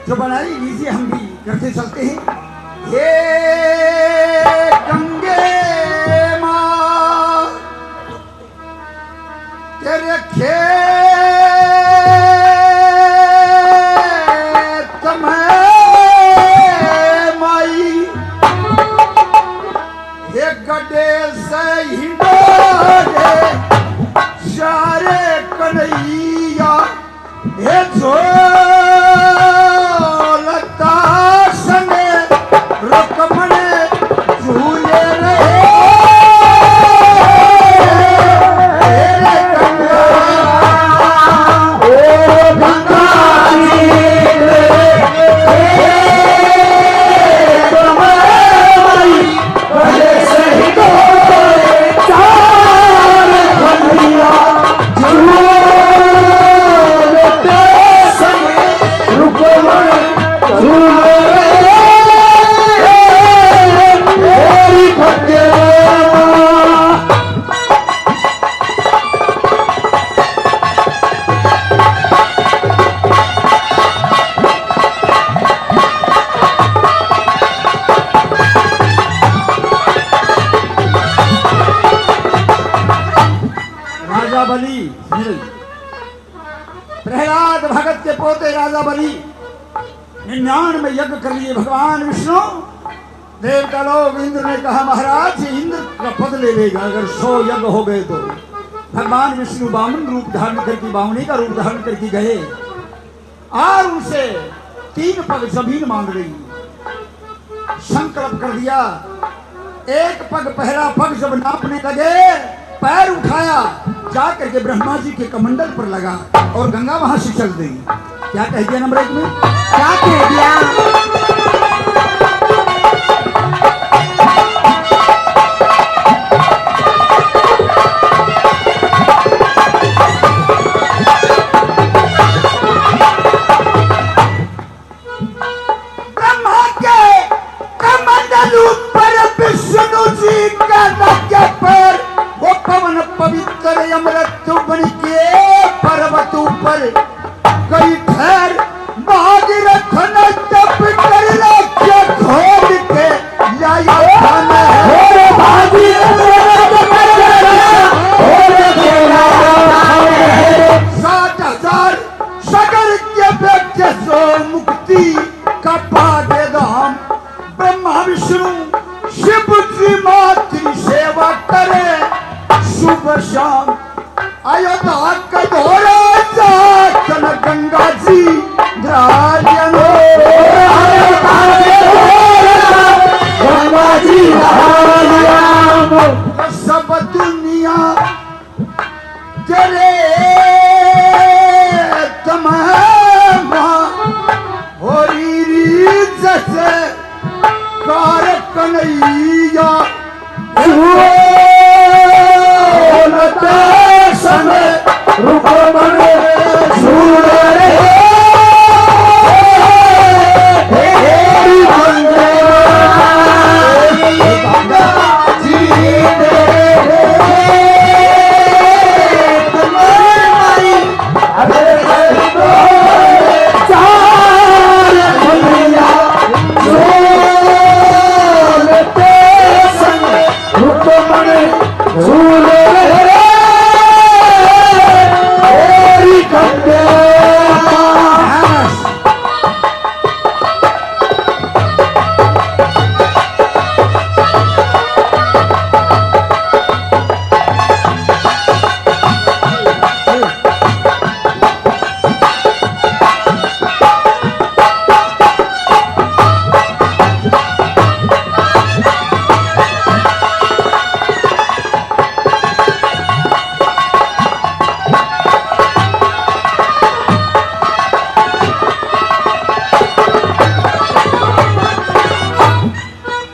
जो बनाई लीजिए हम भी करते चलते हैं। हे गंगे माँ तेरे खेत में माई हे गड्ढे से हिंडोरे सारे कन्हैया हे झोलता संगे रुकमने झूले रहे तेरे गंगा ओ गंगा प्रहलाद भगत के पोते राजा बलि 99 यज्ञ कर लिए भगवान विष्णु। देवता लोग इंद्र ने कहा महाराज इंद्र का पद ले लेगा अगर 100 यज्ञ हो गए तो। भगवान विष्णु बामन रूप धारण करके बामनी का रूप धारण करके गए और उनसे 3 पग जमीन मांग रही। संकल्प कर दिया। एक पग पहला पग जब नापने लगे पैर उठाया जाकर के ब्रह्मा जी के कमंडल पर लगा और गंगा वहां से चल गई। क्या कह दिया नंबर 1 में? क्या कह दिया? ब्रह्मा के कमंडल पर विष्णु जी का नक्के पर वो पवन पवित्र अमृत बन के पर्वत ऊपर कई ठहर भागीरथ ने तप कर रखे खोद के लाया खाना है भागीरथ ने तप कर खोद के लाया खाना है 60,000 सागर के व्यक्ति सो मुक्ति का पागे धाम। ब्रह्मा विष्णु शिव जी मातृ सेवा करे शुभ शाम। अयोध्या का धोरा जातन गंगा जी राजन गंगा जी राजन सब दुनिया तेरे तमाम होरी रीत से कार कन्हैया समय रूप बने सूरे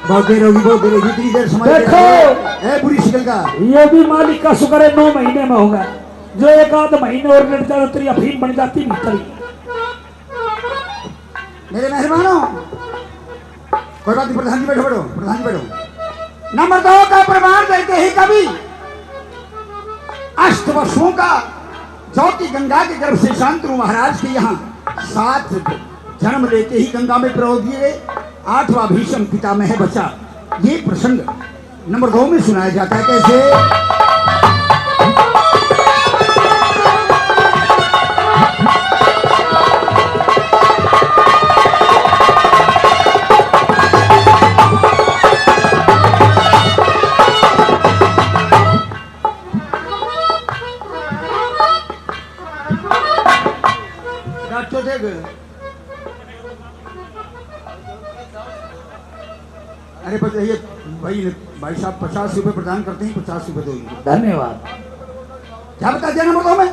बहुत देर इतनी देर समय देखो बुरी शिकल का ये भी मालिक का शुक्र है 9 महीने में होगा। जो 1 आध महीने और लेट जाता तेरी अफीम बन जाती भीतर। मेरे मेहरबानों कोई बात नहीं। प्रधान जी बैठो बैठो प्रधान जी बैठो। नंबर 2 का प्रमाण देते ही कभी अष्ट वर्षों का जो कि गंगा के गर्भ से शांतनु महाराज के यहाँ 7 जन्म लेते ही गंगा में प्रवेश दिए गए। 8वां भीष्म पितामह बचा। ये प्रसंग नंबर 2 में सुनाया जाता है। कैसे? अरे बताइए भाई साहब 50 रुपए प्रदान करते हैं, 50 रुपए दो। धन्यवाद। क्या बता दिया नंबर 2 में?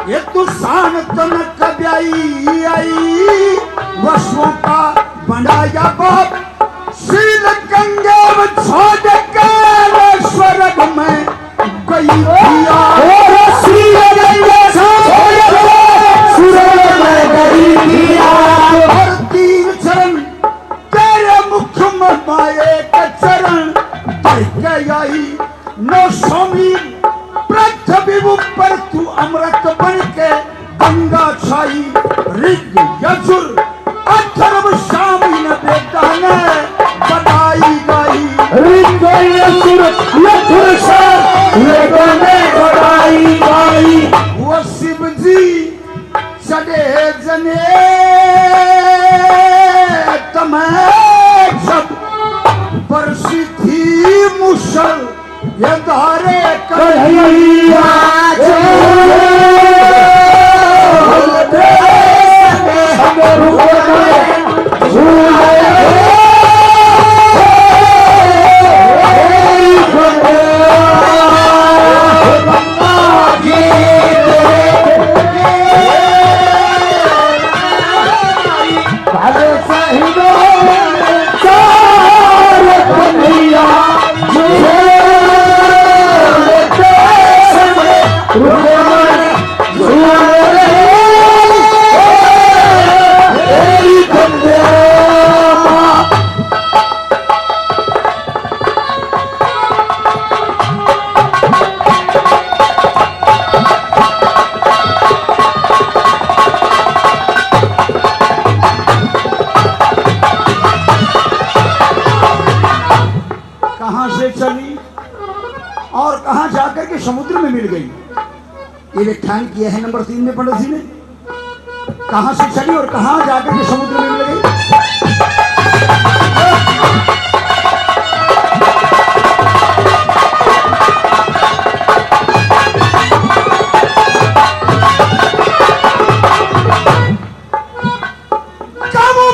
ये तू शान तन कब्याई आई वसुओं का बनाया बाप शील गंगे में छोड़ के स्वर्ग में गई दिया शील गंगे छोड़ के स्वर्ग में गई दिया। और 3 चरण तेरे मुख में माए का चरण देख के आई 900 मील पृथ्वी ऊपर तू अमृत बन के गंगा छाई। ऋग यजुर अथर्व सामी ने बेटा ने बनाई गई। ऋग यजुर अथर्व सामी ने बनाई गई। वो शिव जी चढ़े जने तमें जब बरसी थी मुसल ये धारे कन्हैया और कहां जाकर के समुद्र में मिल गई। ये व्याख्यान किया है नंबर 3 में पंडित जी ने। कहां से चली और कहां जाकर के समुद्र में मिल गई।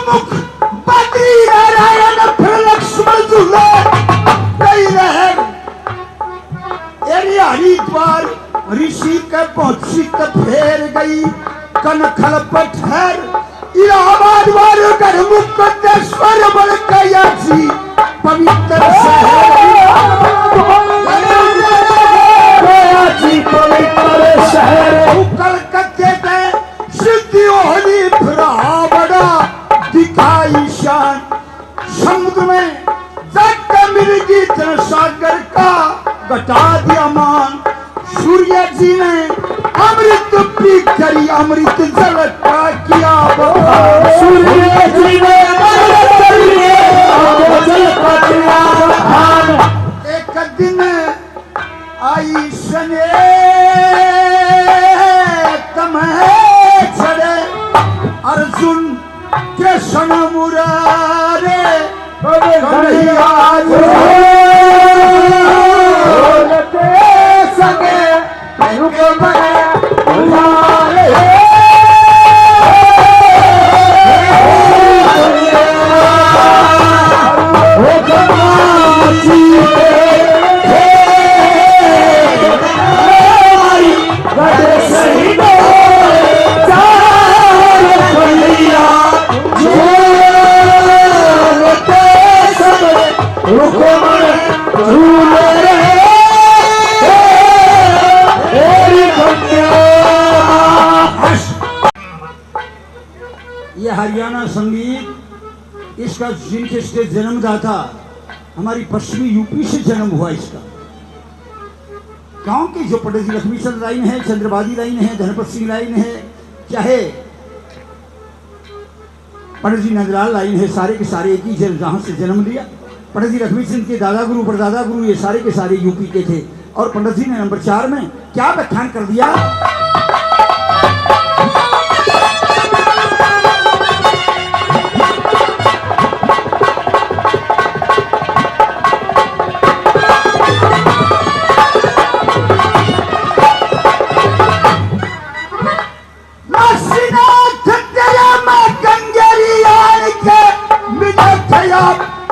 मुख बद्री नारायण फिर लक्ष्मण झूले हरिद्वार ऋषि के पहुंची फेर गई कनखल पठर इलाहाबाद वाले कर मुक्तेश्वर बन गया जी पवित्र शहर कलकत्ते में सिद्धि होली फिरा बड़ा दिखाई शान। समुद्र में जाकर मिर्गी सागर का घटा दिया मान। सूर्य जी ने अमृत पी करी अमृत जल का किया बहान। सूर्य जी ने अमृत जल का किया बहान। एक दिन आई सने तमहे छड़े अर्जुन के सन मुरारे कन्हैया इसका जिनके इसके जन्मदाता हमारी पश्चिमी यूपी से जन्म हुआ इसका। गांव की जो पंडित जी लक्ष्मीचंद लाइन है, चंद्रवादी लाइन है, धनपत सिंह लाइन है, चाहे पंडित जी नंदलाल लाइन है, सारे के सारे एक ही जहां से जन्म लिया। पंडित जी लक्ष्मीचंद के दादा गुरु परदादा गुरु ये सारे के सारे यूपी के थे। और पंडित जी ने नंबर 4 में क्या व्याख्यान कर दिया?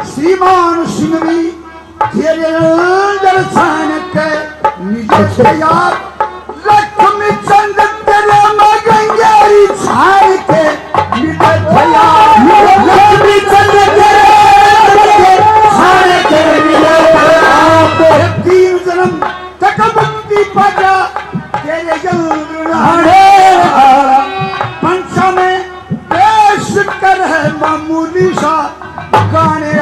श्रीमान सिंह भी तेरे दर्शन के निज यार लक्ष्मी चंद तेरे मगंगेरी छाड़ के निज यार लक्ष्मी चंद तेरे छाड़ के निज तीन जन्म तक मुक्ति पाजा तेरे पंचा में पेश कर है मामूली सा गाने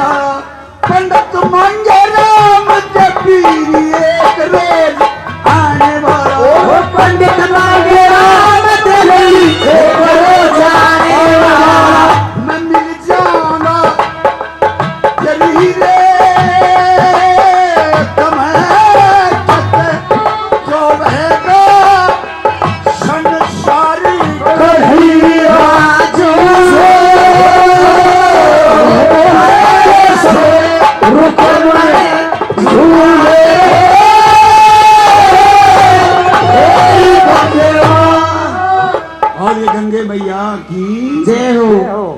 पंडित मांगे राम जबीरी एक रोज आने वाला। पंडित मांगे राम जबीरी एक रोज आने वाला। मैं मिल जाऊंगा जबीरी तुम्हें जो बहेगा संसारी कहीं राजू और ये गंगे मैया की जय हो।